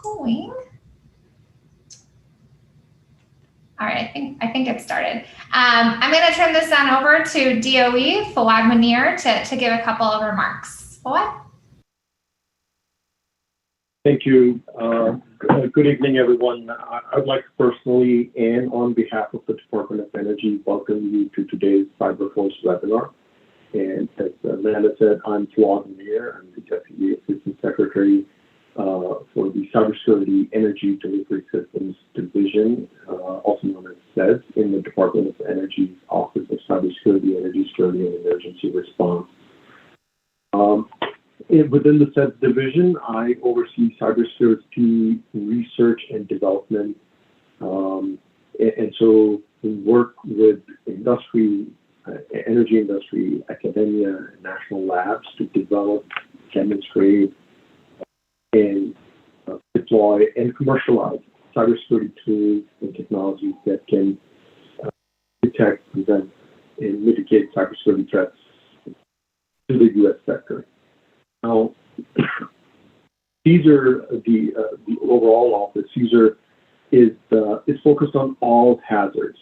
going. All right, I think it started. I'm going to turn this on over to DOE Fawad Munir to give a couple of remarks. Fawad? Thank you. Good evening, everyone. I'd like to personally and on behalf of the Department of Energy welcome you to today's CyberForce webinar. And as Amanda said, I'm Fawad Munir. I'm the Deputy Assistant Secretary for the Cybersecurity Energy Delivery Systems Division, also known as CEDS, in the Department of Energy's Office of Cybersecurity, Energy Security, and Emergency Response. Within the CEDS division, I oversee cybersecurity research and development. And so we work with industry, energy industry, academia, and national labs to develop, demonstrate, and deploy and commercialize cybersecurity tools and technologies that can detect, prevent, and mitigate cybersecurity threats to the U.S. sector. Now, CSER, the overall office, CSER is focused on all hazards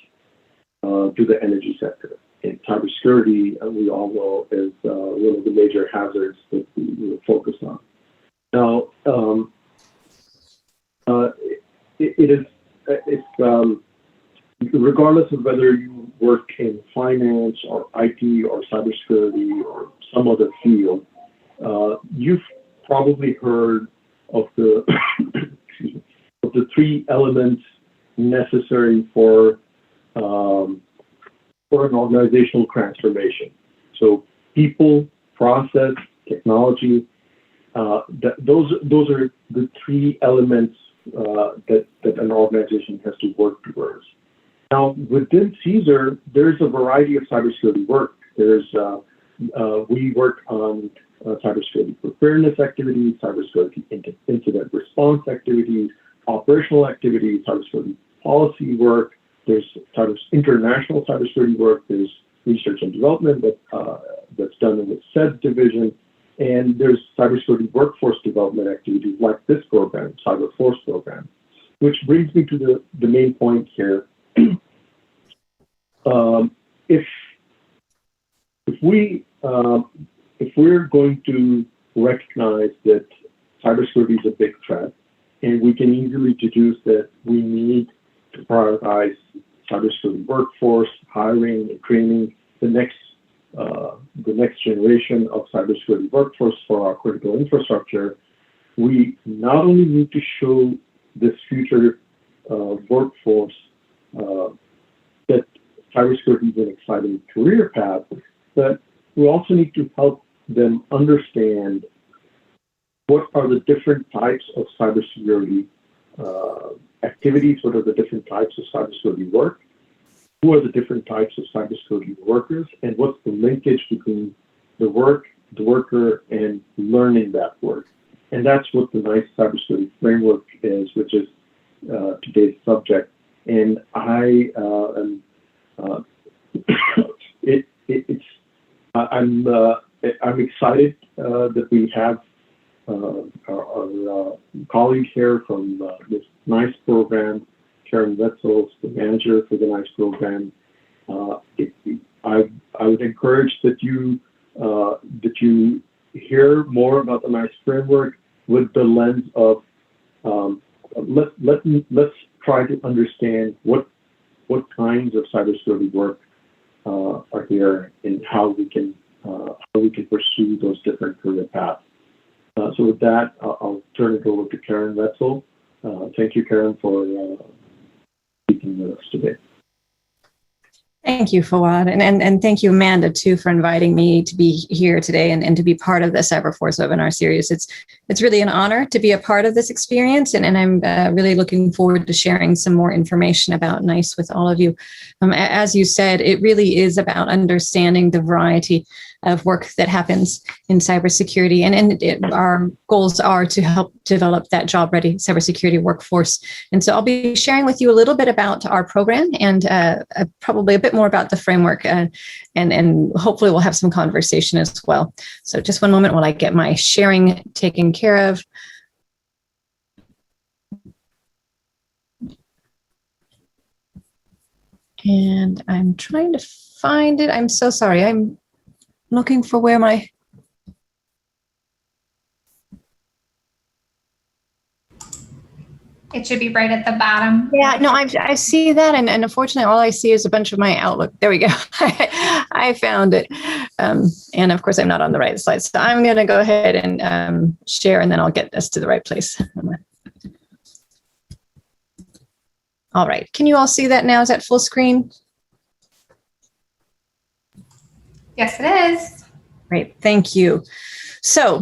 to the energy sector. And cybersecurity, we all know, is one of the major hazards that we focus on. Now, regardless of whether you work in finance or IT or cybersecurity or some other field, you've probably heard of the of the three elements necessary for an organizational transformation. So, people, process, technology. Those are the three elements that an organization has to work towards. Now, within CSER, there's a variety of cybersecurity work. We work on cybersecurity preparedness activities, cybersecurity incident response activities, operational activities, cybersecurity policy work. There's international cybersecurity work. There's research and development that's done in the CEDS division. And there's cybersecurity workforce development activities like this program, CyberForce Program, which brings me to the main point here. If we're going to recognize that cybersecurity is a big threat, and we can easily deduce that we need to prioritize cybersecurity workforce, hiring, and training the next generation of cybersecurity workforce for our critical infrastructure, we not only need to show this future workforce that cybersecurity is an exciting career path, but we also need to help them understand what are the different types of cybersecurity activities, what are the different types of cybersecurity work, who are the different types of cybersecurity workers, and what's the linkage between the work, the worker, and learning that work. And that's what the NICE cybersecurity framework is, which is today's subject. And I'm excited that we have our colleague here from this NICE program, Karen Wetzel, the manager for the NICE program. I would encourage that you hear more about the NICE framework with the lens of let's try to understand what kinds of cybersecurity work are here and how we can pursue those different career paths. So with that, I'll turn it over to Karen Wetzel. Thank you, Karen, for speaking with us today. Thank you, Fawad, and thank you, Amanda, too, for inviting me to be here today and to be part of the CyberForce webinar series. It's really an honor to be a part of this experience, and I'm really looking forward to sharing some more information about NICE with all of you. As you said, it really is about understanding the variety of work that happens in cybersecurity, and our goals are to help develop that job-ready cybersecurity workforce. And so I'll be sharing with you a little bit about our program and probably a bit more about the framework, and hopefully we'll have some conversation as well. So just one moment while I get my sharing taken care of. And I'm trying to find it. I'm so sorry. I'm looking for where my... It should be right at the bottom. Yeah, no, I see that. And unfortunately, all I see is a bunch of my Outlook. There we go. I found it. And of course, I'm not on the right slide. So I'm going to go ahead and share, and then I'll get us to the right place. All right. Can you all see that now? Is that full screen? Yes, it is. Great. Thank you. So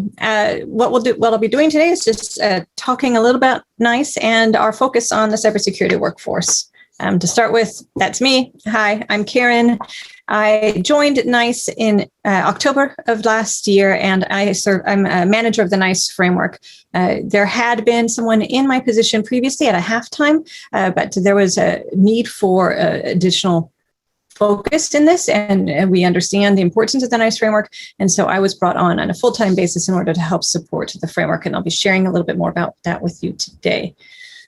what I'll be doing today is just talking a little about NICE and our focus on the cybersecurity workforce. To start with, that's me. Hi, I'm Karen. I joined NICE in October of last year, and I'm a manager of the NICE framework. There had been someone in my position previously at a halftime, but there was a need for additional focused in this, and we understand the importance of the NICE framework. And so I was brought on a full-time basis in order to help support the framework. And I'll be sharing a little bit more about that with you today.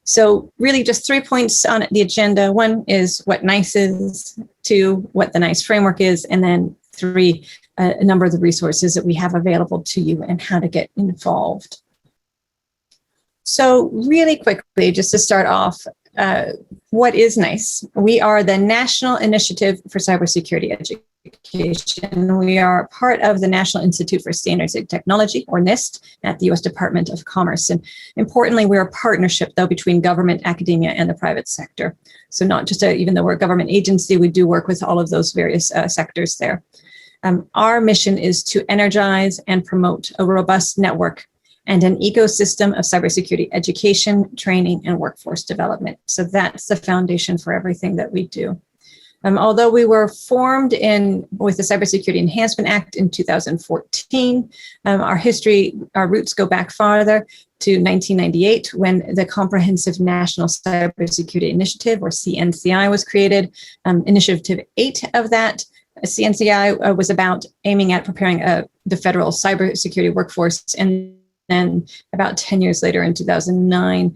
So really just 3 points on the agenda. 1 is what NICE is, 2, what the NICE framework is, and then 3, a number of the resources that we have available to you and how to get involved. So really quickly, just to start off, what is NICE? We are the National Initiative for Cybersecurity Education. We are part of the National Institute for Standards and Technology, or NIST, at the U.S. Department of Commerce. And importantly, we're a partnership, though, between government, academia, and the private sector. So not just even though we're a government agency, we do work with all of those various sectors there. Our mission is to energize and promote a robust network and an ecosystem of cybersecurity education, training, and workforce development. So that's the foundation for everything that we do. Although we were formed with the Cybersecurity Enhancement Act in 2014, our roots go back farther to 1998, when the Comprehensive National Cybersecurity Initiative, or CNCI, was created. Initiative 8 of that CNCI was about aiming at preparing the federal cybersecurity workforce. And then about 10 years later, in 2009,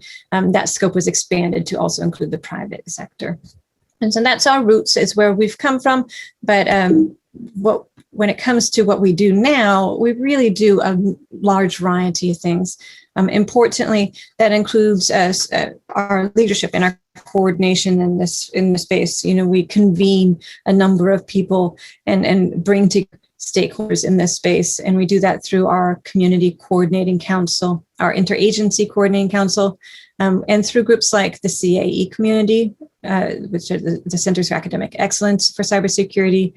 that scope was expanded to also include the private sector. And so that's our roots, is where we've come from. But when it comes to what we do now, we really do a large variety of things. Importantly, that includes our leadership and our coordination in this space. You know, we convene a number of people and bring together stakeholders in this space. And we do that through our Community Coordinating Council, our Interagency Coordinating Council, and through groups like the CAE community, which are the Centers for Academic Excellence for Cybersecurity,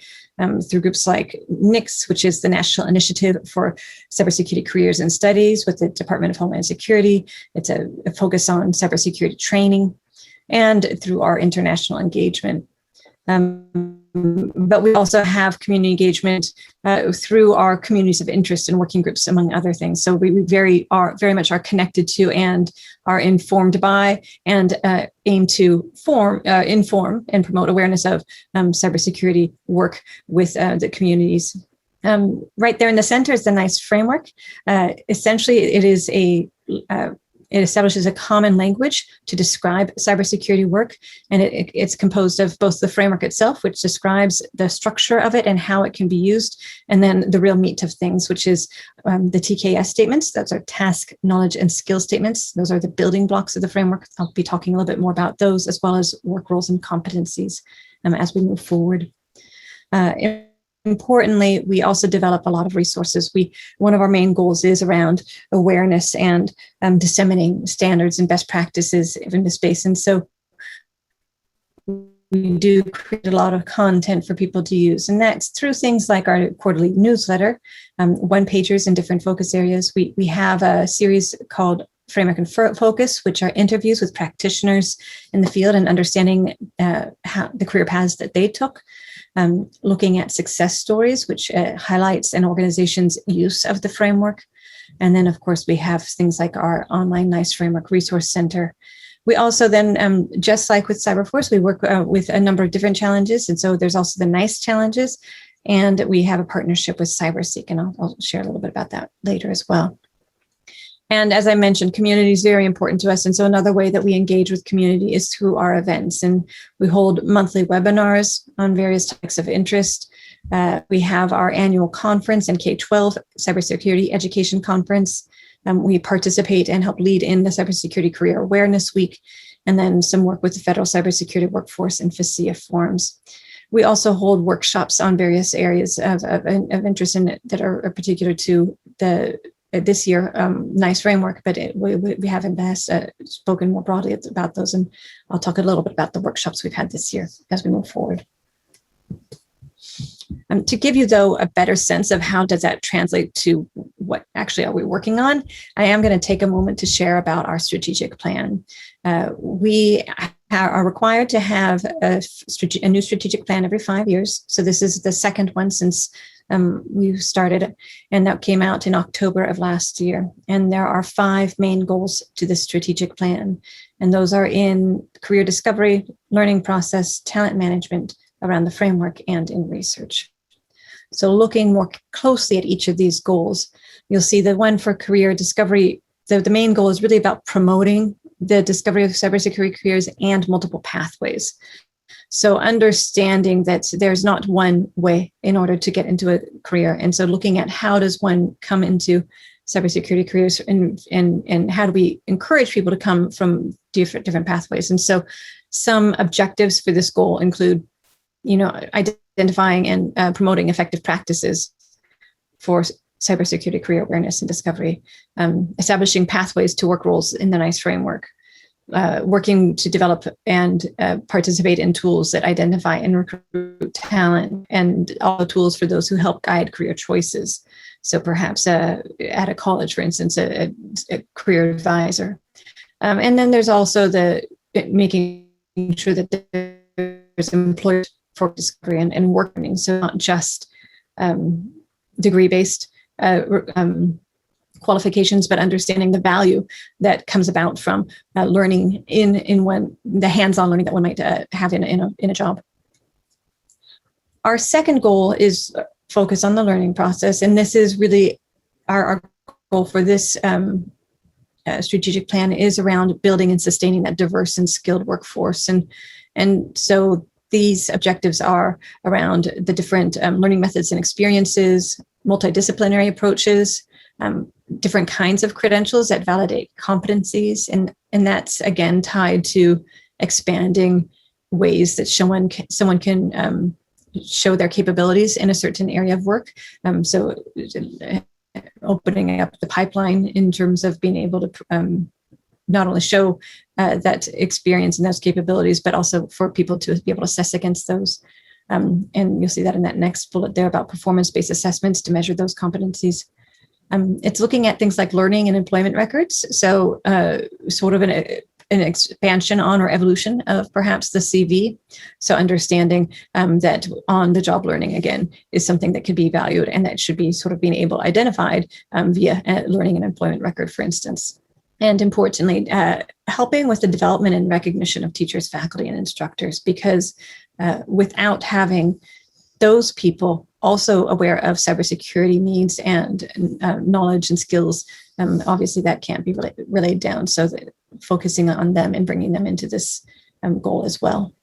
through groups like NICS, which is the National Initiative for Cybersecurity Careers and Studies with the Department of Homeland Security. It's a focus on cybersecurity training, and through our international engagement. But we also have community engagement through our communities of interest and working groups, among other things. So we very much are connected to and are informed by and aim to inform and promote awareness of cybersecurity work with the communities. Right there in the center is the NICE framework. Essentially, it establishes a common language to describe cybersecurity work, and it's composed of both the framework itself, which describes the structure of it and how it can be used, and then the real meat of things, which is the TKS statements. Those are task, knowledge, and skill statements. Those are the building blocks of the framework. I'll be talking a little bit more about those, as well as work roles and competencies as we move forward. Importantly, we also develop a lot of resources. One of our main goals is around awareness and disseminating standards and best practices in the space. And so we do create a lot of content for people to use. And that's through things like our quarterly newsletter, one-pagers in different focus areas. We have a series called Framework and Focus, which are interviews with practitioners in the field and understanding how the career paths that they took. Looking at success stories, which highlights an organization's use of the framework. And then, of course, we have things like our online NICE Framework Resource Center. We also then, just like with CyberForce, we work with a number of different challenges. And so there's also the NICE challenges, and we have a partnership with CyberSeek, and I'll share a little bit about that later as well. And as I mentioned, community is very important to us. And so another way that we engage with community is through our events. And we hold monthly webinars on various topics of interest. We have our annual conference and K-12 Cybersecurity Education Conference. We participate and help lead in the Cybersecurity Career Awareness Week, and then some work with the Federal Cybersecurity Workforce and FACEA forums. We also hold workshops on various areas of interest in that are particular to this year NICE framework, but we have in the past spoken more broadly about those, and I'll talk a little bit about the workshops we've had this year as we move forward. To give you, though, a better sense of how does that translate to what actually are we working on, I am going to take a moment to share about our strategic plan. We are required to have a new strategic plan every 5 years. So this is the second one since we started, and that came out in October of last year. And there are 5 main goals to the strategic plan. And those are in career discovery, learning process, talent management, around the framework, and in research. So looking more closely at each of these goals, you'll see the one for career discovery, the main goal is really about promoting the discovery of cybersecurity careers and multiple pathways. So understanding that there's not one way in order to get into a career. And so looking at how does one come into cybersecurity careers, and how do we encourage people to come from different pathways. And so some objectives for this goal include, identifying and promoting effective practices for cybersecurity career awareness and discovery, establishing pathways to work roles in the NICE framework, working to develop and participate in tools that identify and recruit talent, and all the tools for those who help guide career choices. So perhaps at a college, for instance, a career advisor. And then there's also the making sure that there's employers for discovery and work learning. So not just degree-based qualifications, but understanding the value that comes about from learning in the hands-on learning that one might have in a job. Our second goal is focus on the learning process, and this is really our goal for this strategic plan is around building and sustaining that diverse and skilled workforce, and so these objectives are around the different learning methods and experiences, multidisciplinary approaches, different kinds of credentials that validate competencies. And that's, again, tied to expanding ways that someone can show their capabilities in a certain area of work. So opening up the pipeline in terms of being able to not only show that experience and those capabilities, but also for people to be able to assess against those. And you'll see that in that next bullet there about performance-based assessments to measure those competencies. It's looking at things like learning and employment records. So sort of an expansion on or evolution of perhaps the CV. So understanding that on-the-job learning, again, is something that could be valued and that should be sort of being able identified via a learning and employment record, for instance. And importantly, helping with the development and recognition of teachers, faculty, and instructors, because without having those people also aware of cybersecurity needs and knowledge and skills, obviously that can't be relayed down. So that focusing on them and bringing them into this goal as well.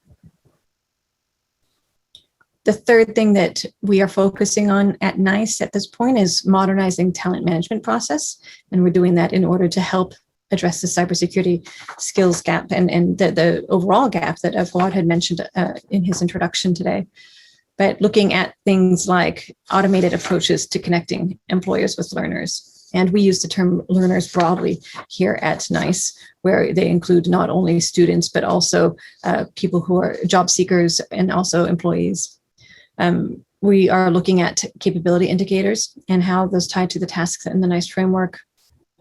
The third thing that we are focusing on at NICE at this point is modernizing talent management process. And we're doing that in order to help address the cybersecurity skills gap and the overall gap that Fawad had mentioned in his introduction today. But looking at things like automated approaches to connecting employers with learners. And we use the term learners broadly here at NICE, where they include not only students, but also people who are job seekers and also employees. We are looking at capability indicators and how those tie to the tasks in the NICE framework,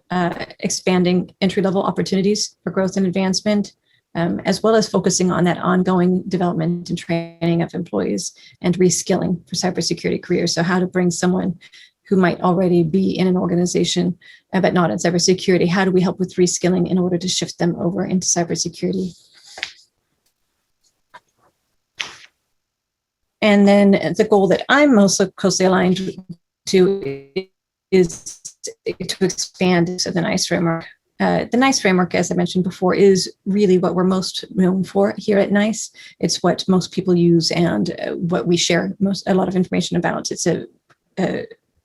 expanding entry-level opportunities for growth and advancement, as well as focusing on that ongoing development and training of employees and reskilling for cybersecurity careers. So how to bring someone who might already be in an organization, but not in cybersecurity, how do we help with reskilling in order to shift them over into cybersecurity? And then the goal that I'm most closely aligned to is to expand so the NICE framework. The NICE framework, as I mentioned before, is really what we're most known for here at NICE. It's what most people use and what we share a lot of information about. It's a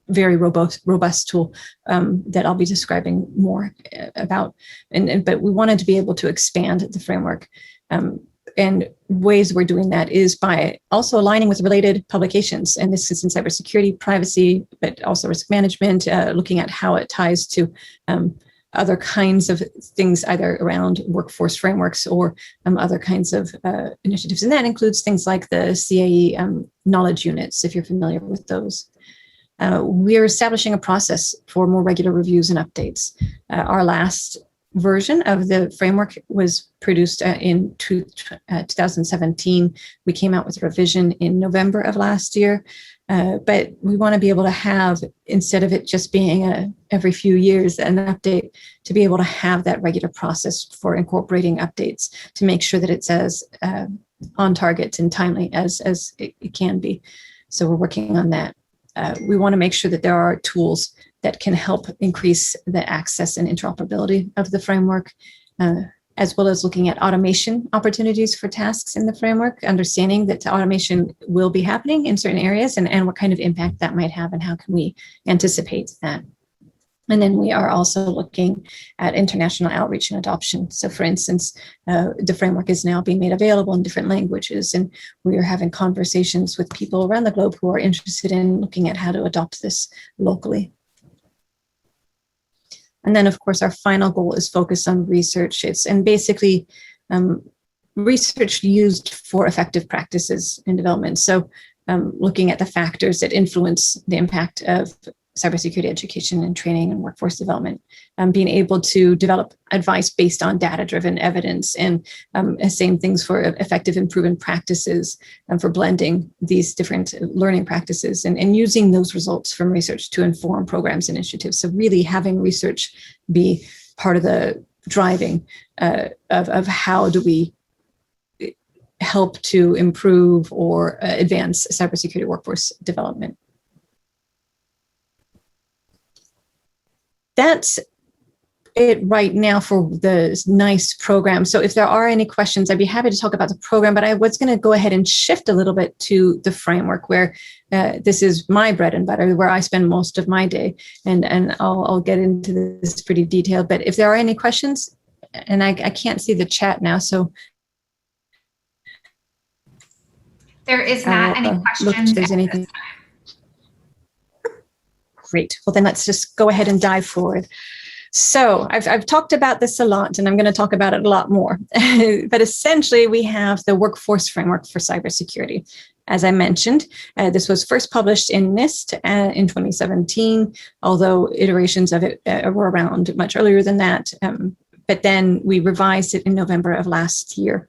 very robust tool that I'll be describing more about. But we wanted to be able to expand the framework. And ways we're doing that is by also aligning with related publications. And this is in cybersecurity, privacy, but also risk management, looking at how it ties to other kinds of things, either around workforce frameworks or other kinds of initiatives. And that includes things like the CAE knowledge units, if you're familiar with those. We're establishing a process for more regular reviews and updates. Our last version of the framework was produced in 2017. We came out with a revision in November of last year. But we want to be able to have, instead of it just being every few years an update, to be able to have that regular process for incorporating updates to make sure that it's as on target and timely as it can be. So we're working on that. We want to make sure that there are tools that can help increase the access and interoperability of the framework, as well as looking at automation opportunities for tasks in the framework, understanding that automation will be happening in certain areas and what kind of impact that might have and how can we anticipate that. And then we are also looking at international outreach and adoption. So for instance, the framework is now being made available in different languages, and we are having conversations with people around the globe who are interested in looking at how to adopt this locally. And then, of course, our final goal is focused on research. And basically research used for effective practices in development. So looking at the factors that influence the impact of cybersecurity education and training and workforce development, being able to develop advice based on data-driven evidence, and same things for effective and proven practices and for blending these different learning practices and using those results from research to inform programs and initiatives. So really having research be part of the driving of how do we help to improve or advance cybersecurity workforce development. That's it right now for the NICE program. So if there are any questions, I'd be happy to talk about the program, but I was going to go ahead and shift a little bit to the framework, where this is my bread and butter, where I spend most of my day, and I'll get into this pretty detailed. But if there are any questions, and I can't see the chat now, so there is not any questions. Look if there's anything. Great. Well, then let's just go ahead and dive forward. So I've talked about this a lot, and I'm going to talk about it a lot more. But essentially, we have the workforce framework for cybersecurity. As I mentioned, this was first published in NIST in 2017, although iterations of it were around much earlier than that. But then we revised it in November of last year.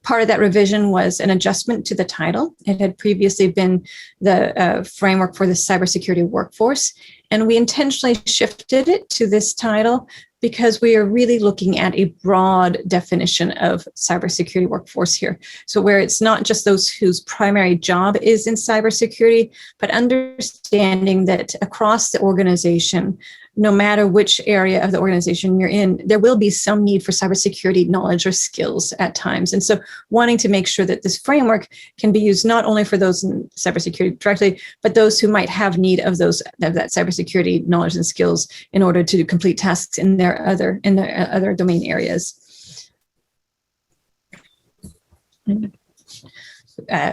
Part of that revision was an adjustment to the title. It had previously been the framework for the cybersecurity workforce, and we intentionally shifted it to this title because we are really looking at a broad definition of cybersecurity workforce here. So where it's not just those whose primary job is in cybersecurity, but understanding that across the organization, no matter which area of the organization you're in, there will be some need for cybersecurity knowledge or skills at times. And so wanting to make sure that this framework can be used not only for those in cybersecurity directly, but those who might have need of that cybersecurity knowledge and skills in order to complete tasks in their other domain areas.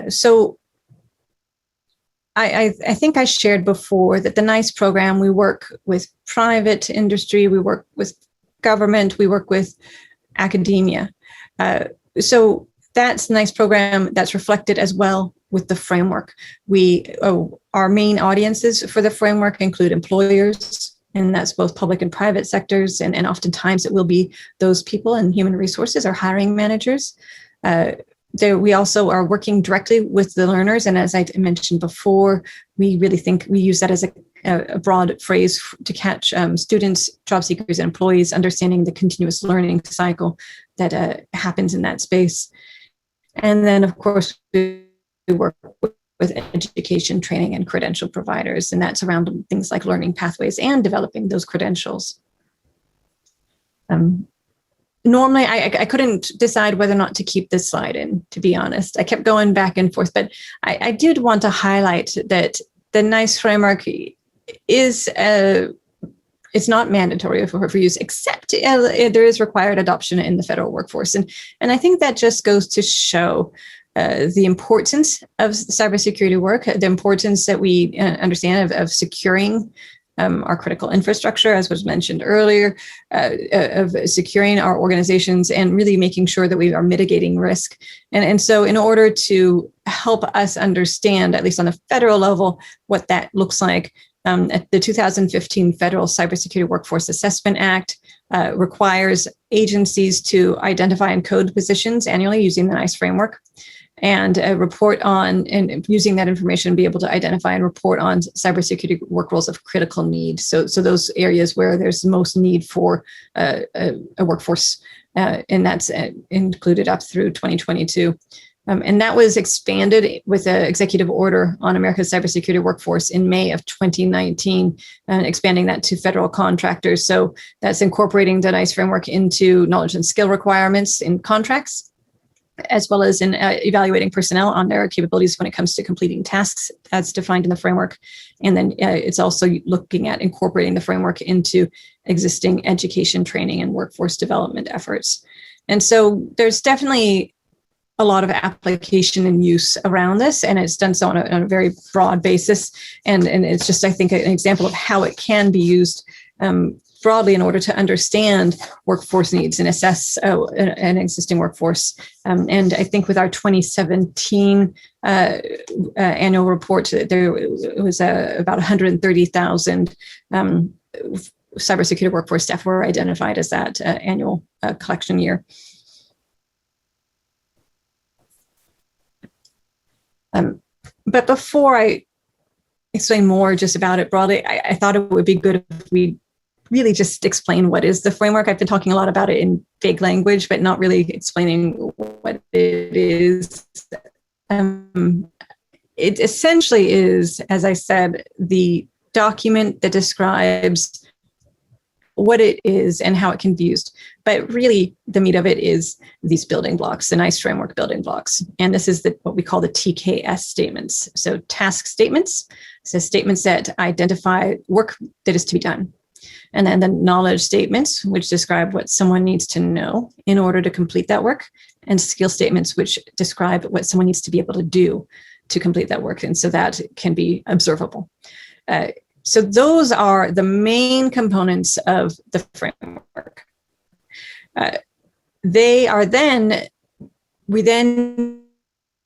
So I think I shared before that the NICE program, we work with private industry, we work with government, we work with academia. So that's the NICE program that's reflected as well with the framework. Our main audiences for the framework include employers, and that's both public and private sectors, and oftentimes it will be those people in human resources or hiring managers. We also are working directly with the learners. And as I mentioned before, we really think we use that as a broad phrase to catch students, job seekers, and employees understanding the continuous learning cycle that happens in that space. And then, of course, we work with education, training, and credential providers. And that's around things like learning pathways and developing those credentials. Normally, I couldn't decide whether or not to keep this slide in, to be honest. I kept going back and forth, but I did want to highlight that the NICE framework is it's not mandatory for use, except there is required adoption in the federal workforce. And I think that just goes to show the importance of cybersecurity work, the importance that we understand of securing our critical infrastructure, as was mentioned earlier, of securing our organizations and really making sure that we are mitigating risk. And so in order to help us understand, at least on the federal level, what that looks like, the 2015 Federal Cybersecurity Workforce Assessment Act requires agencies to identify and code positions annually using the NICE framework, and report on, and using that information, be able to identify and report on cybersecurity work roles of critical need. So those areas where there's the most need for a workforce, and that's included up through 2022. And that was expanded with an executive order on America's cybersecurity workforce in May of 2019, and expanding that to federal contractors. So that's incorporating the NICE framework into knowledge and skill requirements in contracts, as well as in evaluating personnel on their capabilities when it comes to completing tasks as defined in the framework. And then it's also looking at incorporating the framework into existing education, training, and workforce development efforts. And so there's definitely a lot of application and use around this, and it's done so on a very broad basis. And it's just, I think, an example of how it can be used broadly in order to understand workforce needs and assess an existing workforce. And I think with our 2017 annual report, there was about 130,000 cybersecurity workforce staff were identified as that annual collection year. But before I explain more just about it broadly, I thought it would be good if we really just explain what is the framework. I've been talking a lot about it in vague language, but not really explaining what it is. It essentially is, as I said, the document that describes what it is and how it can be used. But really, the meat of it is these building blocks, the NICE framework building blocks. And this is what we call the TKS statements. So task statements, so statements that identify work that is to be done. And then the knowledge statements, which describe what someone needs to know in order to complete that work. And skill statements, which describe what someone needs to be able to do to complete that work. And so that can be observable. So those are the main components of the framework. We then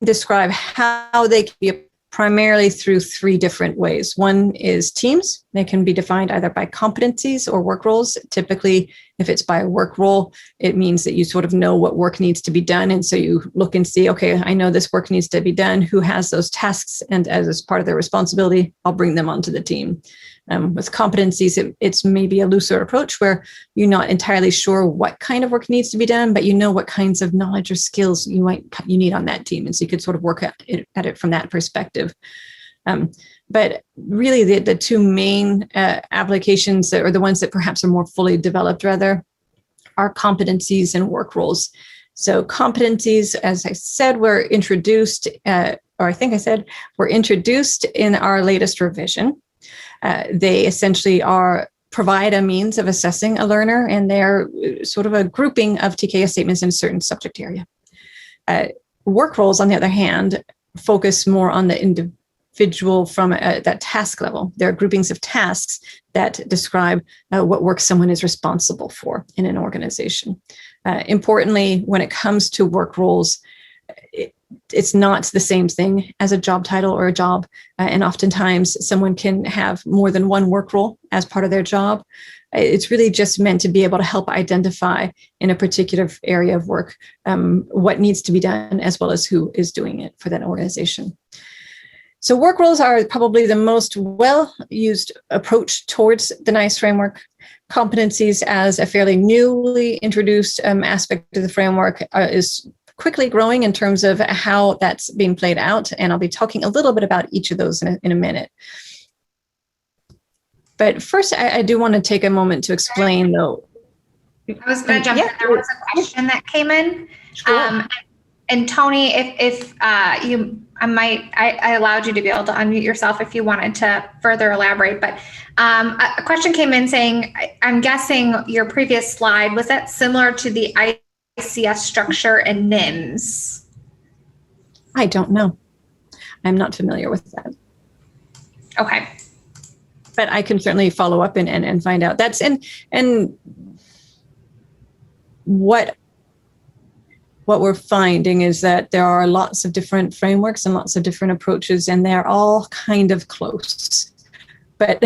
describe how they can be primarily through three different ways. One is teams. They can be defined either by competencies or work roles. Typically, if it's by work role, it means that you sort of know what work needs to be done. And so you look and see, okay, I know this work needs to be done. Who has those tasks? And as part of their responsibility, I'll bring them onto the team. With competencies, it's maybe a looser approach where you're not entirely sure what kind of work needs to be done, but you know what kinds of knowledge or skills you need on that team. And so you could sort of work at it from that perspective. But really, the two main applications, or the ones that perhaps are more fully developed rather, are competencies and work roles. So competencies, as I said, were introduced, were introduced in our latest revision. They essentially provide a means of assessing a learner, and they're sort of a grouping of TKS statements in a certain subject area. Work roles, on the other hand, focus more on the individual from that task level. There are groupings of tasks that describe what work someone is responsible for in an organization. Importantly, when it comes to work roles, it's not the same thing as a job title or a job. And oftentimes someone can have more than one work role as part of their job. It's really just meant to be able to help identify in a particular area of work what needs to be done, as well as who is doing it for that organization. So work roles are probably the most well-used approach towards the NICE framework. Competencies, as a fairly newly introduced aspect of the framework, is quickly growing in terms of how that's being played out. And I'll be talking a little bit about each of those in a minute. But first, I do want to take a moment to explain, though. I was going to jump in. There was a question that came in. Sure. And Tony, if I allowed you to be able to unmute yourself if you wanted to further elaborate, but a question came in saying, I'm guessing your previous slide, was that similar to the ICS structure and NIMS? I don't know. I'm not familiar with that. Okay. But I can certainly follow up and find out. That's and what we're finding is that there are lots of different frameworks and lots of different approaches, and they're all kind of close. But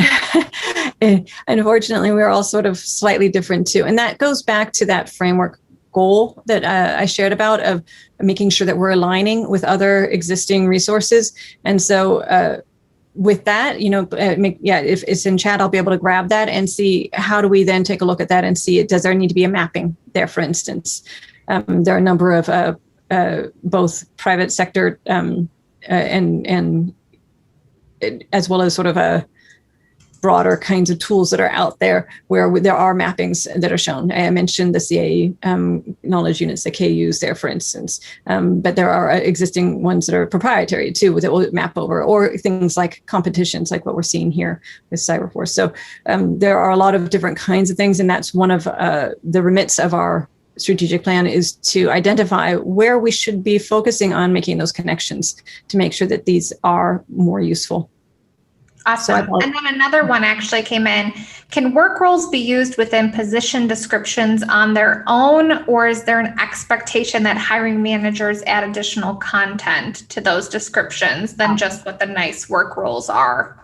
unfortunately, we're all sort of slightly different too. And that goes back to that framework goal that I shared about of making sure that we're aligning with other existing resources. And so with that, if it's in chat, I'll be able to grab that and see how do we then take a look at that and see, does there need to be a mapping there, for instance? There are a number of both private sector and as well as sort of a broader kinds of tools that are out there where there are mappings that are shown. I mentioned the CAE knowledge units that KU's there, for instance, but there are existing ones that are proprietary too that will map over, or things like competitions, like what we're seeing here with CyberForce. So there are a lot of different kinds of things, and that's one of the remits of our strategic plan, is to identify where we should be focusing on making those connections to make sure that these are more useful. Awesome. And then another one actually came in. Can work roles be used within position descriptions on their own, or is there an expectation that hiring managers add additional content to those descriptions than just what the nice work roles are?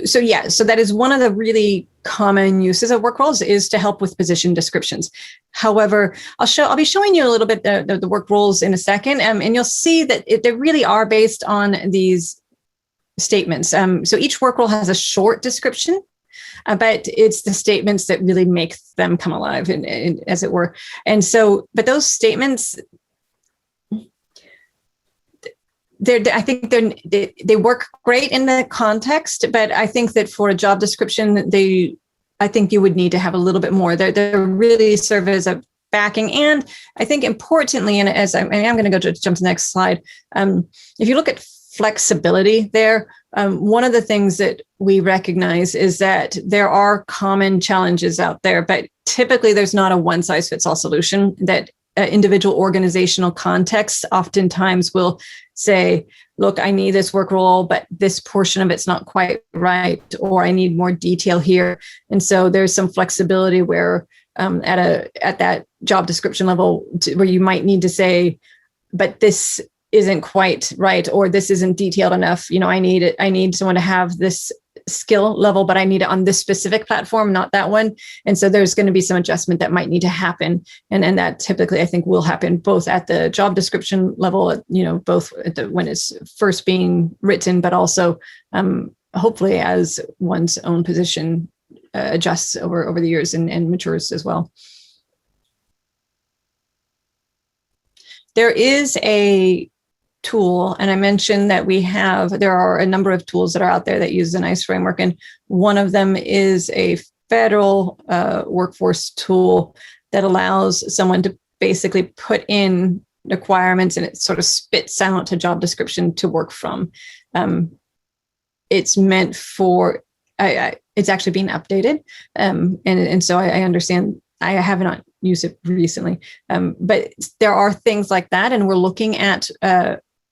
So that is one of the really common uses of work roles, is to help with position descriptions. However, I'll be showing you a little bit the work roles in a second, and you'll see that they really are based on these statements. So each work role has a short description, but it's the statements that really make them come alive, and as it were. And so, but those statements, I think they work great in the context, but I think that for a job description, I think you would need to have a little bit more. They really serve as a backing, and I think importantly, and as I'm going to jump to the next slide. If you look at flexibility there, one of the things that we recognize is that there are common challenges out there, but typically there's not a one-size-fits-all solution. That individual organizational contexts oftentimes will say, look, I need this work role, but this portion of it's not quite right, or I need more detail here. And so there's some flexibility where at that job description level where you might need to say, but this isn't quite right, or this isn't detailed enough. I need someone to have this skill level, but I need it on this specific platform, not that one. And so there's going to be some adjustment that might need to happen. And that typically, I think, will happen both at the job description level, both when it's first being written, but also hopefully as one's own position adjusts over the years and matures as well. There is a tool, and I mentioned that there are a number of tools that are out there that use the NICE framework, and one of them is a federal workforce tool that allows someone to basically put in requirements, and it sort of spits out a job description to work from. It's meant for, it's actually being updated, and so I understand. I have not used it recently, but there are things like that, and we're looking at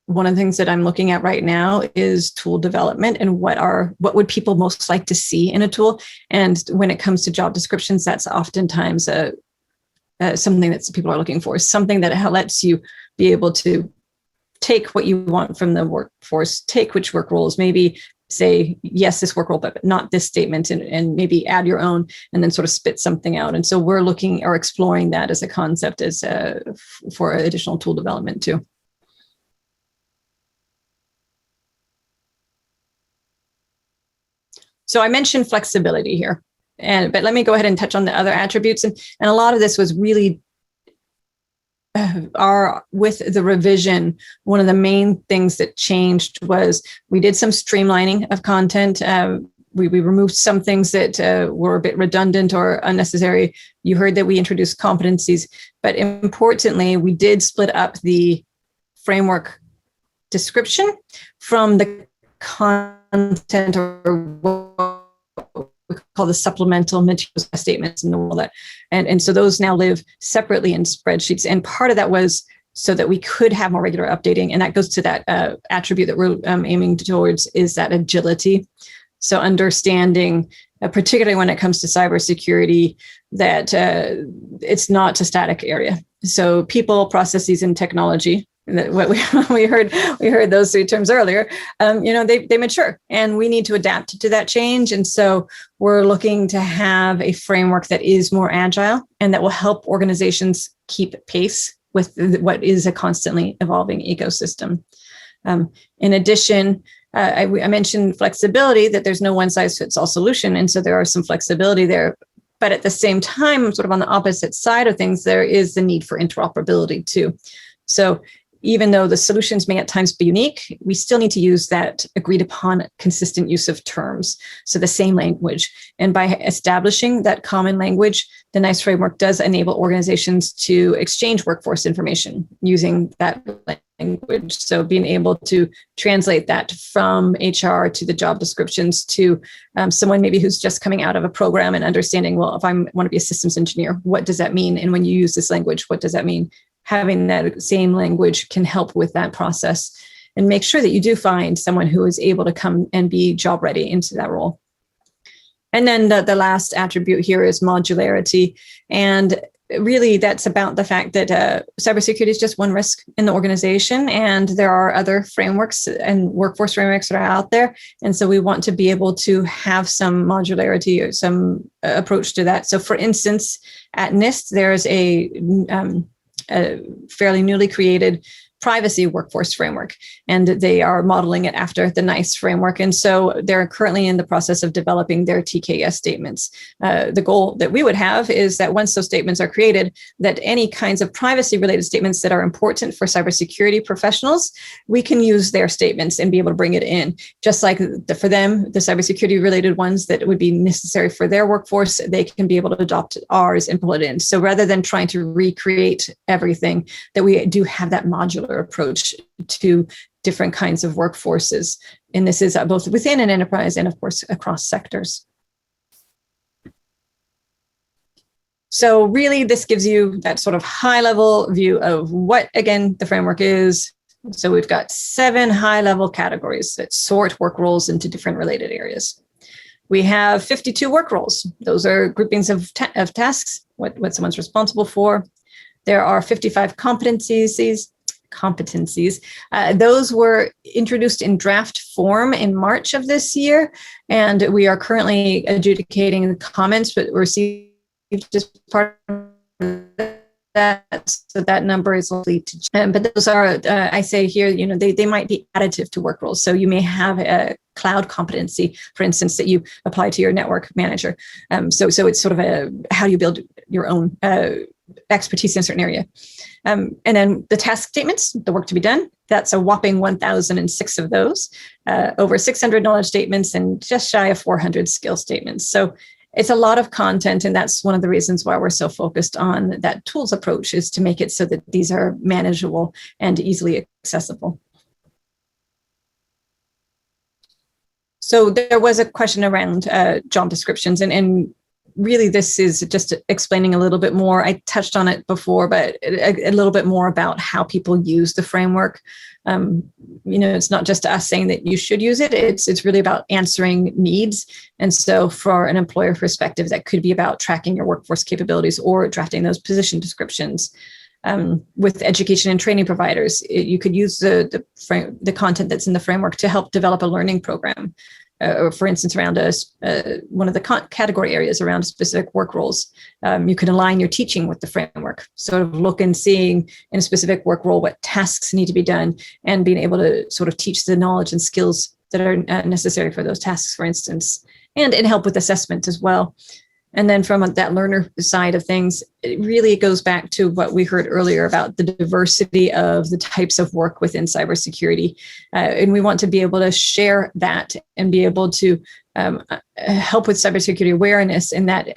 one of the things that I'm looking at right now is tool development, and what would people most like to see in a tool. And when it comes to job descriptions, that's oftentimes something that people are looking for, something that lets you be able to take what you want from the workforce, take which work roles, maybe say, yes, this work role, but not this statement, and maybe add your own, and then sort of spit something out. And so we're looking or exploring that as a concept for additional tool development too. So I mentioned flexibility here, but let me go ahead and touch on the other attributes. And a lot of this was really with the revision, one of the main things that changed was we did some streamlining of content. We removed some things that were a bit redundant or unnecessary. You heard that we introduced competencies, but importantly, we did split up the framework description from the content, or what we call the supplemental materials statements and all that. And so those now live separately in spreadsheets. And part of that was so that we could have more regular updating. And that goes to that attribute that we're aiming towards, is that agility. So understanding, particularly when it comes to cybersecurity, that it's not a static area. So people, processes, and technology, what we heard those three terms earlier, they mature, and we need to adapt to that change. And so we're looking to have a framework that is more agile and that will help organizations keep pace with what is a constantly evolving ecosystem. In addition, I mentioned flexibility, that there's no one size fits all solution. And so there are some flexibility there. But at the same time, sort of on the opposite side of things, there is the need for interoperability too. So even though the solutions may at times be unique, we still need to use that agreed upon consistent use of terms. So the same language. And by establishing that common language, the NICE framework does enable organizations to exchange workforce information using that language. So being able to translate that from HR to the job descriptions to someone maybe who's just coming out of a program and understanding, well, if I want to be a systems engineer, what does that mean? And when you use this language, what does that mean? Having that same language can help with that process and make sure that you do find someone who is able to come and be job ready into that role. And then the last attribute here is modularity. And really, that's about the fact that cybersecurity is just one risk in the organization, and there are other frameworks and workforce frameworks that are out there. And so we want to be able to have some modularity or some approach to that. So for instance, at NIST, there's a fairly newly created privacy workforce framework, and they are modeling it after the NICE framework. And so they're currently in the process of developing their TKS statements. The goal that we would have is that once those statements are created, that any kinds of privacy related statements that are important for cybersecurity professionals, we can use their statements and be able to bring it in. Just like for them, the cybersecurity related ones that would be necessary for their workforce, they can be able to adopt ours and pull it in. So rather than trying to recreate everything, that we do have that modular approach to different kinds of workforces. And this is both within an enterprise and, of course, across sectors. So really, this gives you that sort of high-level view of what, again, the framework is. So we've got 7 high-level categories that sort work roles into different related areas. We have 52 work roles. Those are groupings of tasks, what someone's responsible for. There are 55 competencies. Those were introduced in draft form in March of this year, and we are currently adjudicating the comments, but we're received just part of that, so that number is likely to change. But those are, I say here, they might be additive to work roles. So you may have a cloud competency, for instance, that you apply to your network manager. So it's sort of how do you build your own expertise in a certain area. And then the task statements, the work to be done, that's a whopping 1,006 of those, over 600 knowledge statements and just shy of 400 skill statements. So it's a lot of content, and that's one of the reasons why we're so focused on that tools approach, is to make it so that these are manageable and easily accessible. So there was a question around job descriptions, and really, this is just explaining a little bit more. I touched on it before, but a little bit more about how people use the framework. It's not just us saying that you should use it. It's really about answering needs. And so for an employer perspective, that could be about tracking your workforce capabilities or drafting those position descriptions. With education and training providers, you could use the content that's in the framework to help develop a learning program. Or for instance, around one of the category areas around specific work roles, you can align your teaching with the framework. Sort of look and seeing in a specific work role what tasks need to be done, and being able to sort of teach the knowledge and skills that are necessary for those tasks, for instance, and help with assessment as well. And then from that learner side of things, it really goes back to what we heard earlier about the diversity of the types of work within cybersecurity. And we want to be able to share that and be able to help with cybersecurity awareness. And that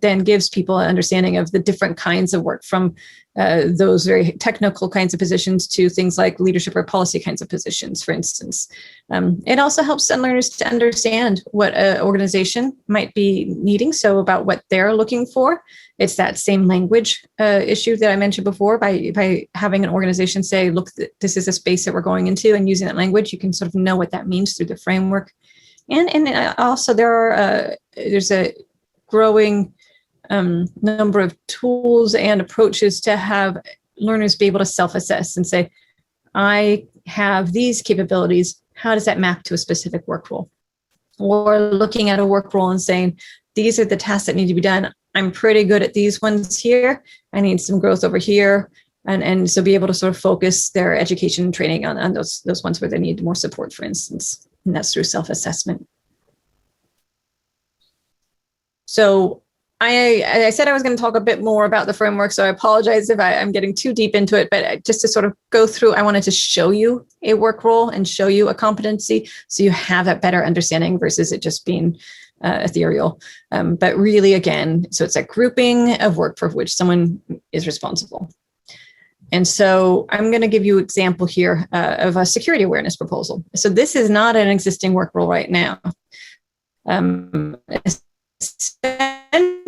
then gives people an understanding of the different kinds of work, from those very technical kinds of positions to things like leadership or policy kinds of positions, for instance. It also helps learners to understand what an organization might be needing, so about what they're looking for. It's that same language issue that I mentioned before. By having an organization say, look, this is a space that we're going into, and using that language, you can sort of know what that means through the framework. And also there's a growing number of tools and approaches to have learners be able to self-assess and say, I have these capabilities. How does that map to a specific work role? Or looking at a work role and saying, these are the tasks that need to be done. I'm pretty good at these ones here. I need some growth over here. And so be able to sort of focus their education and training on those ones where they need more support, for instance. And that's through self-assessment. So I said I was going to talk a bit more about the framework, so I apologize if I'm getting too deep into it, but just to sort of go through, I wanted to show you a work role and show you a competency so you have that better understanding versus it just being ethereal. But really, again, so it's a grouping of work for which someone is responsible. And so I'm going to give you an example here of a security awareness proposal. So this is not an existing work role right now.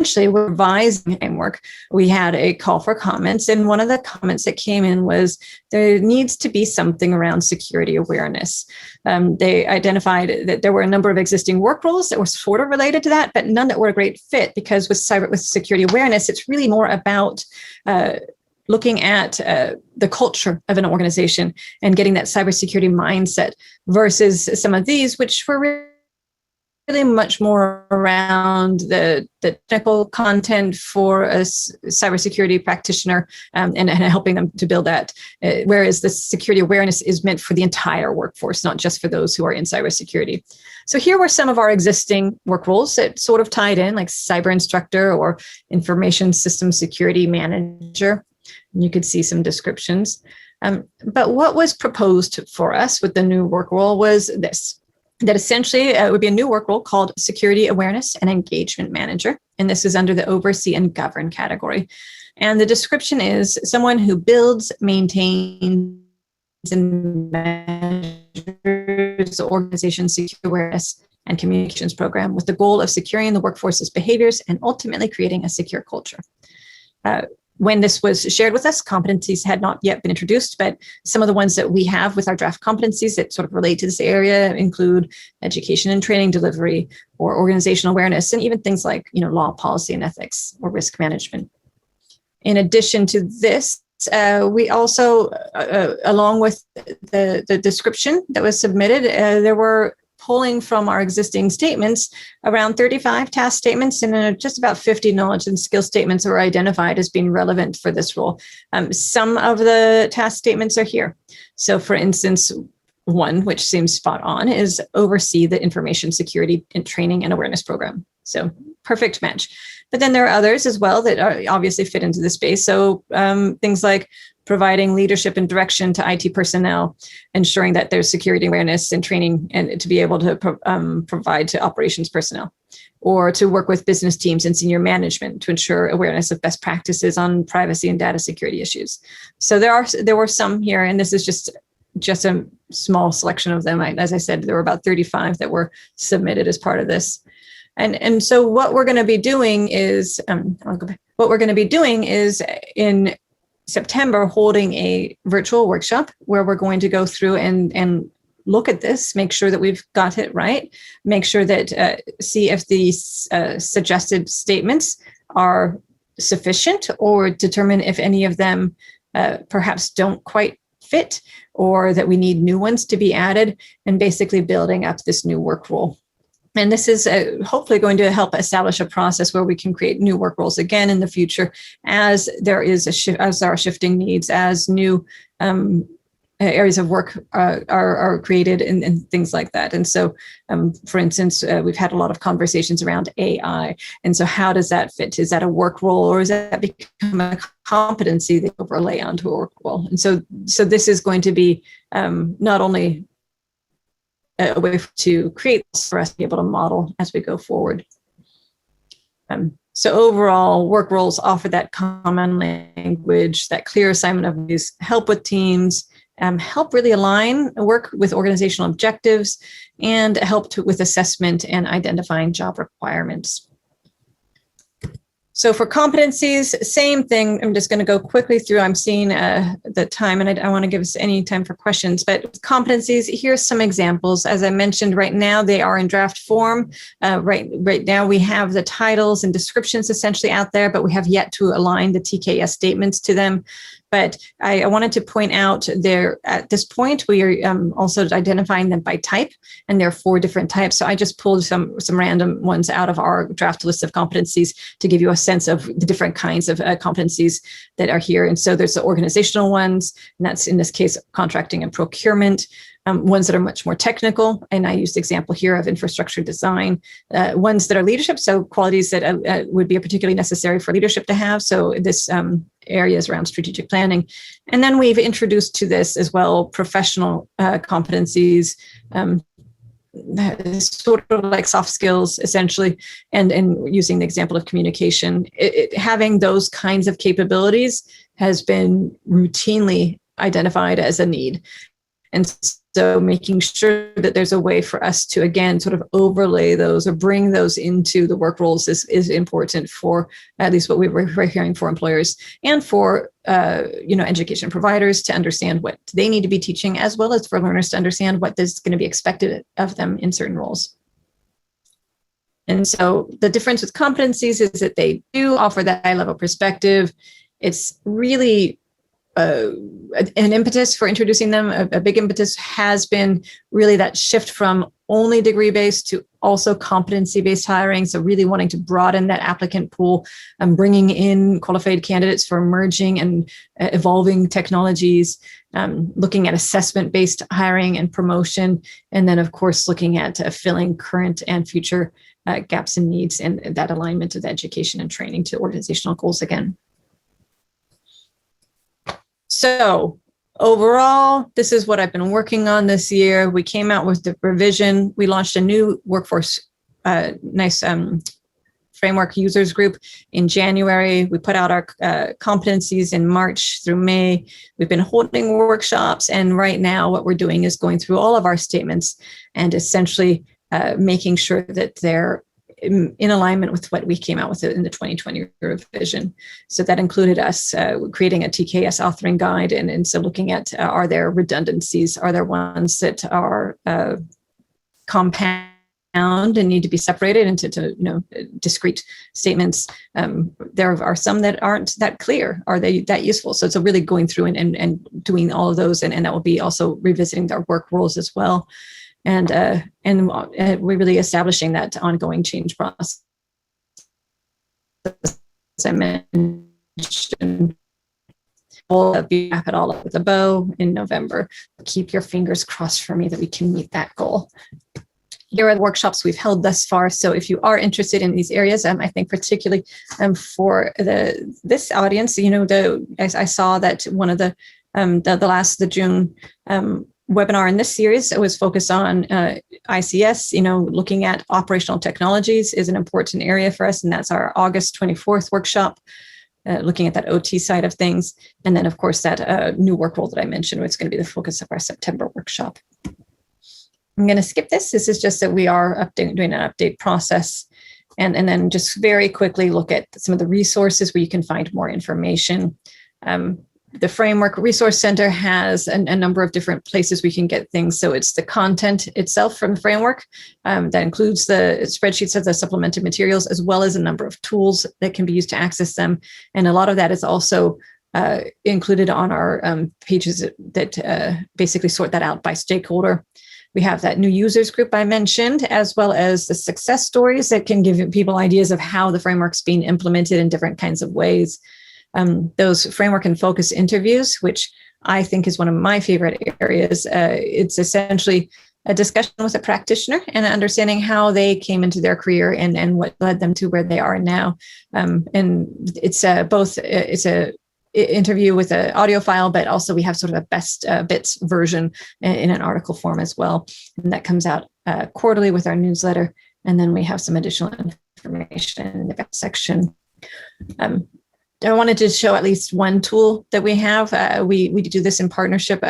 Essentially, we're revising the framework. We had a call for comments, and one of the comments that came in was there needs to be something around security awareness. They identified that there were a number of existing work roles that were sort of related to that, but none that were a great fit, because with security awareness, it's really more about looking at the culture of an organization and getting that cybersecurity mindset versus some of these, which were really much more around the technical content for a cybersecurity practitioner and helping them to build that. Whereas the security awareness is meant for the entire workforce, not just for those who are in cybersecurity. So here were some of our existing work roles that sort of tied in, like cyber instructor or information system security manager. You could see some descriptions. But what was proposed for us with the new work role was this, that essentially it would be a new work role called Security Awareness and Engagement Manager. And this is under the Oversee and Govern category. And the description is someone who builds, maintains, and measures the organization's security awareness and communications program with the goal of securing the workforce's behaviors and ultimately creating a secure culture. When this was shared with us, competencies had not yet been introduced, but some of the ones that we have with our draft competencies that sort of relate to this area include education and training delivery, or organizational awareness, and even things like, law, policy, and ethics, or risk management. In addition to this, we also, along with the description that was submitted, there were pulling from our existing statements, around 35 task statements and just about 50 knowledge and skill statements were identified as being relevant for this role. Some of the task statements are here. So for instance, one, which seems spot on, is oversee the information security and training and awareness program. So perfect match. But then there are others as well that obviously fit into this space. So things like providing leadership and direction to IT personnel, ensuring that there's security awareness and training and to be able to provide to operations personnel, or to work with business teams and senior management to ensure awareness of best practices on privacy and data security issues. So there were some here, and this is just a small selection of them. As I said, there were about 35 that were submitted as part of this. And so what we're going to be doing is, in September, holding a virtual workshop where we're going to go through and look at this, make sure that we've got it right, make sure that see if these suggested statements are sufficient, or determine if any of them perhaps don't quite fit, or that we need new ones to be added, and basically building up this new work role. And this is hopefully going to help establish a process where we can create new work roles again in the future, as there is as there are shifting needs, as new areas of work are created and things like that. And so, for instance, we've had a lot of conversations around AI. And so how does that fit? Is that a work role, or is that become a competency that overlay onto a work role? And so this is going to be not only a way to create for us to be able to model as we go forward. So overall, work roles offer that common language, that clear assignment of duties, help with teams, help really align work with organizational objectives, and help with assessment and identifying job requirements. So for competencies, same thing. I'm just going to go quickly through. I'm seeing the time, and I want to give us any time for questions. But competencies, here's some examples. As I mentioned, right now they are in draft form. Right now we have the titles and descriptions essentially out there, but we have yet to align the TKS statements to them. But I wanted to point out there at this point, we are also identifying them by type, and there are 4 different types. So I just pulled some random ones out of our draft list of competencies to give you a sense of the different kinds of competencies that are here. And so there's the organizational ones, and that's in this case, contracting and procurement. Ones that are much more technical, and I used the example here of infrastructure design. Ones that are leadership, so qualities that would be particularly necessary for leadership to have. So this areas around strategic planning. And then we've introduced to this as well professional competencies, sort of like soft skills, essentially, and using the example of communication. Having those kinds of capabilities has been routinely identified as a need. And so making sure that there's a way for us to, again, sort of overlay those or bring those into the work roles is important for at least what we're hearing for employers and for, education providers to understand what they need to be teaching, as well as for learners to understand what is going to be expected of them in certain roles. And so the difference with competencies is that they do offer that high-level perspective. It's really an impetus for introducing them. A big impetus has been really that shift from only degree-based to also competency-based hiring. So really wanting to broaden that applicant pool and bringing in qualified candidates for emerging and evolving technologies, looking at assessment-based hiring and promotion, and then, of course, looking at filling current and future gaps and needs, and that alignment of education and training to organizational goals again. So overall, this is what I've been working on this year. We came out with the revision. We launched a new workforce framework users group in January. We put out our competencies in March through May. We've been holding workshops. And right now what we're doing is going through all of our statements and essentially making sure that they're in alignment with what we came out with in the 2020 revision. So that included us creating a TKS authoring guide. And so looking at, are there redundancies? Are there ones that are compound and need to be separated into discrete statements? There are some that aren't that clear. Are they that useful? So it's really going through and doing all of those. And that will be also revisiting our work roles as well. And we're really establishing that ongoing change process. As I mentioned, we'll wrap it all up with a bow in November. Keep your fingers crossed for me that we can meet that goal. Here are the workshops we've held thus far. So if you are interested in these areas, I think particularly for this audience, I saw that one of the June webinar in this series was focused on ICS. Looking at operational technologies is an important area for us, and that's our August 24th workshop, looking at that OT side of things. And then, of course, that new work role that I mentioned, which is going to be the focus of our September workshop. I'm going to skip this. This is just that we are doing an update process. And then just very quickly look at some of the resources where you can find more information. The Framework Resource Center has a number of different places we can get things. So it's the content itself from the framework that includes the spreadsheets of the supplemental materials, as well as a number of tools that can be used to access them. And a lot of that is also included on our pages that basically sort that out by stakeholder. We have that new users group I mentioned, as well as the success stories that can give people ideas of how the framework's being implemented in different kinds of ways. Those framework and focus interviews, which I think is one of my favorite areas. It's essentially a discussion with a practitioner and understanding how they came into their career and what led them to where they are now. And it's it's a interview with an audio file, but also we have sort of a best bits version in an article form as well. And that comes out quarterly with our newsletter. And then we have some additional information in the back section. I wanted to show at least one tool that we have. We do this in partnership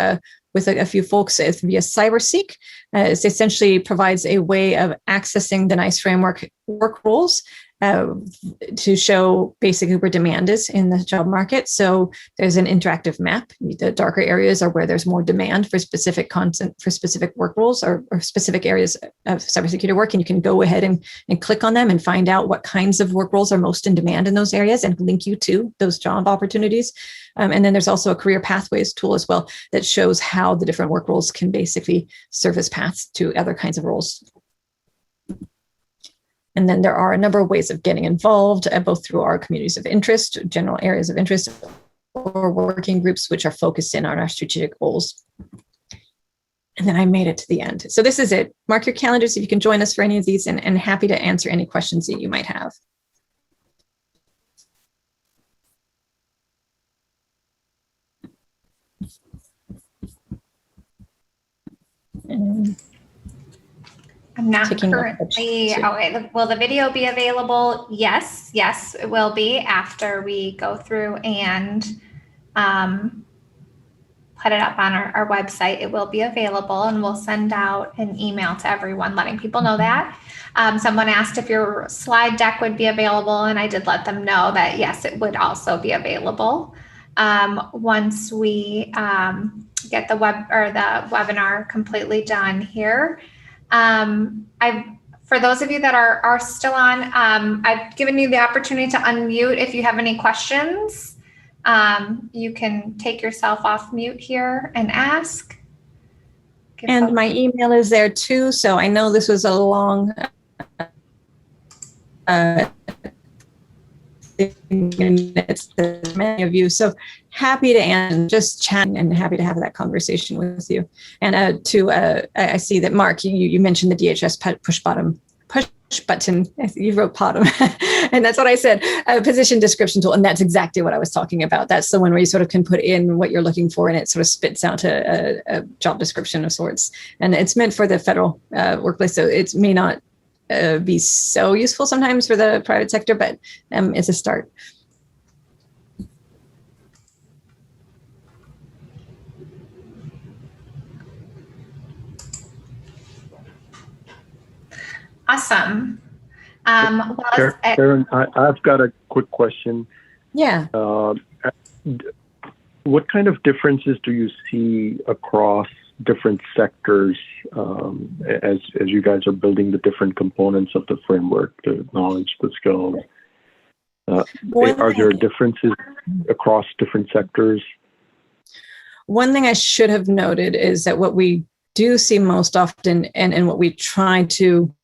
with a few folks via CyberSeek. It essentially provides a way of accessing the NICE framework work rules to show basically where demand is in the job market. So there's an interactive map. The darker areas are where there's more demand for specific content, for specific work roles or specific areas of cybersecurity work. And you can go ahead and click on them and find out what kinds of work roles are most in demand in those areas and link you to those job opportunities. And then there's also a career pathways tool as well that shows how the different work roles can basically serve as paths to other kinds of roles. And then there are a number of ways of getting involved, both through our communities of interest, general areas of interest, or working groups, which are focused in on our strategic goals. And then I made it to the end. So this is it. Mark your calendars if you can join us for any of these, and happy to answer any questions that you might have. I'm not currently. Will the video be available? Yes, it will be after we go through and put it up on our website. It will be available, and we'll send out an email to everyone letting people know that. Someone asked if your slide deck would be available, and I did let them know that yes, it would also be available once we get the webinar completely done here. For those of you that are still on, I've given you the opportunity to unmute if you have any questions. You can take yourself off mute here and ask. And my email is there too. So I know this was a long minutes to many of you. So happy to end, just chatting and happy to have that conversation with you. And I see that Mark, you mentioned the DHS push button. You wrote bottom, and that's what I said. A position description tool, and that's exactly what I was talking about. That's the one where you sort of can put in what you're looking for, and it sort of spits out a job description of sorts. And it's meant for the federal workplace, so it may not be so useful sometimes for the private sector, but it's a start. Awesome. Karen, I've got a quick question. Yeah. What kind of differences do you see across different sectors as you guys are building the different components of the framework, the knowledge, the skills? Are there differences across different sectors? One thing I should have noted is that what we do see most often and what we try to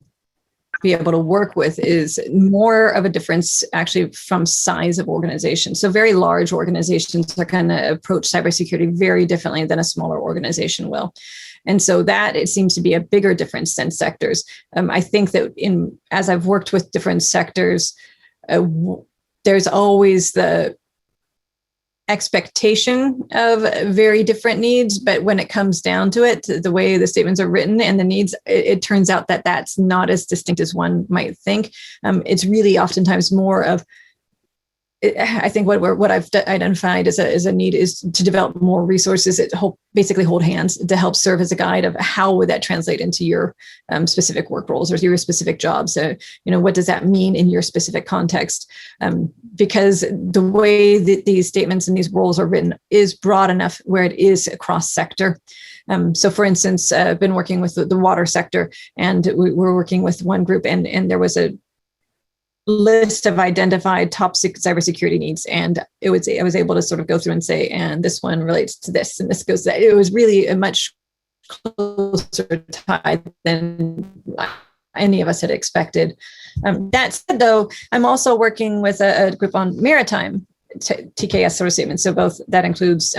be able to work with is more of a difference actually from size of organization. So very large organizations are going to approach cybersecurity very differently than a smaller organization will. And so that it seems to be a bigger difference than sectors. I think that as I've worked with different sectors, there's always the expectation of very different needs, but when it comes down to it, the way the statements are written and the needs, it turns out that that's not as distinct as one might think. It's really oftentimes more of, I think what I've identified as a need is to develop more resources that basically hold hands to help serve as a guide of how would that translate into your specific work roles or your specific jobs. So, what does that mean in your specific context? Because the way that these statements and these roles are written is broad enough where it is across sector. So for instance, I've been working with the water sector, and we're working with one group, and there was a list of identified top cybersecurity needs. And I was able to sort of go through and say, and this one relates to this, and this goes to that. It was really a much closer tie than any of us had expected. That said, though, I'm also working with a group on maritime TKS sort of statements. So both that includes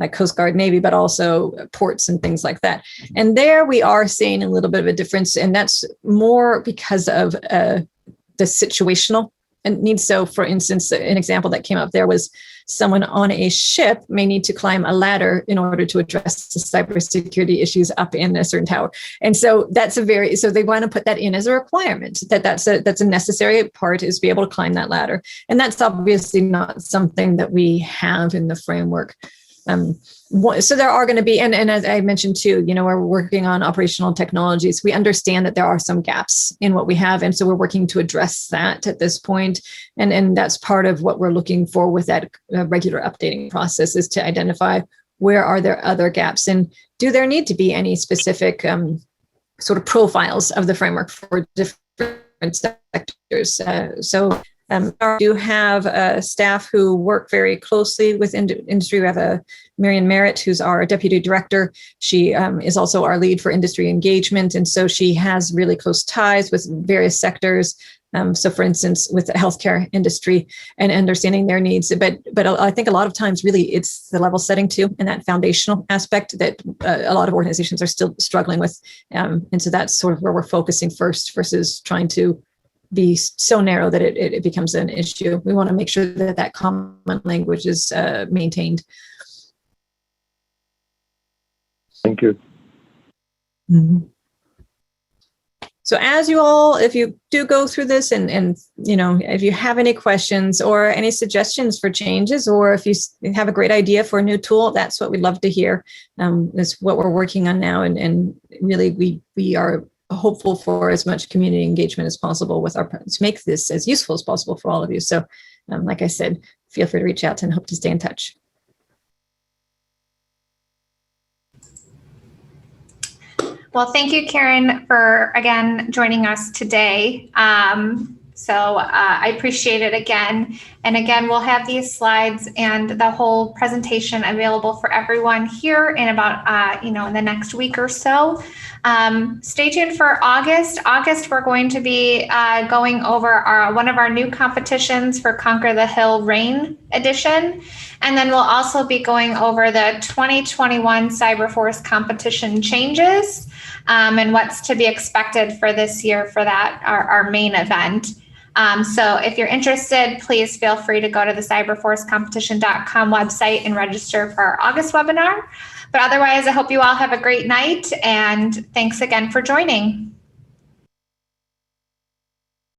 like Coast Guard, Navy, but also ports and things like that. And there we are seeing a little bit of a difference, and that's more because of the situational needs. So for instance, an example that came up there was someone on a ship may need to climb a ladder in order to address the cybersecurity issues up in a certain tower. And so so they want to put that in as a requirement, that's a necessary part, is be able to climb that ladder. And that's obviously not something that we have in the framework. So there are going to be, and as I mentioned too, we're working on operational technologies. We understand that there are some gaps in what we have, and so we're working to address that at this point. And that's part of what we're looking for with that regular updating process, is to identify where are there other gaps, and do there need to be any specific sort of profiles of the framework for different sectors. I do have staff who work very closely with industry. We have Marian Merritt, who's our deputy director. She is also our lead for industry engagement. And so she has really close ties with various sectors. So for instance, with the healthcare industry and understanding their needs. But I think a lot of times really it's the level setting too, and that foundational aspect that a lot of organizations are still struggling with. And so that's sort of where we're focusing first, versus trying to be so narrow that it becomes an issue. We want to make sure that that common language is maintained. Thank you. Mm-hmm. So as you all, if you do go through this and if you have any questions or any suggestions for changes, or if you have a great idea for a new tool, that's what we'd love to hear. Is what we're working on now. And really we are hopeful for as much community engagement as possible with to make this as useful as possible for all of you. So like I said, feel free to reach out and hope to stay in touch. Well, thank you, Karen, for again joining us today. I appreciate it again. And again, we'll have these slides and the whole presentation available for everyone here in about, in the next week or so. Stay tuned for August. We're going to be going over one of our new competitions for Conquer the Hill Rain edition. And then we'll also be going over the 2021 CyberForce competition changes and what's to be expected for this year for that, our main event. So if you're interested, please feel free to go to the cyberforcecompetition.com website and register for our August webinar. But otherwise, I hope you all have a great night, and thanks again for joining.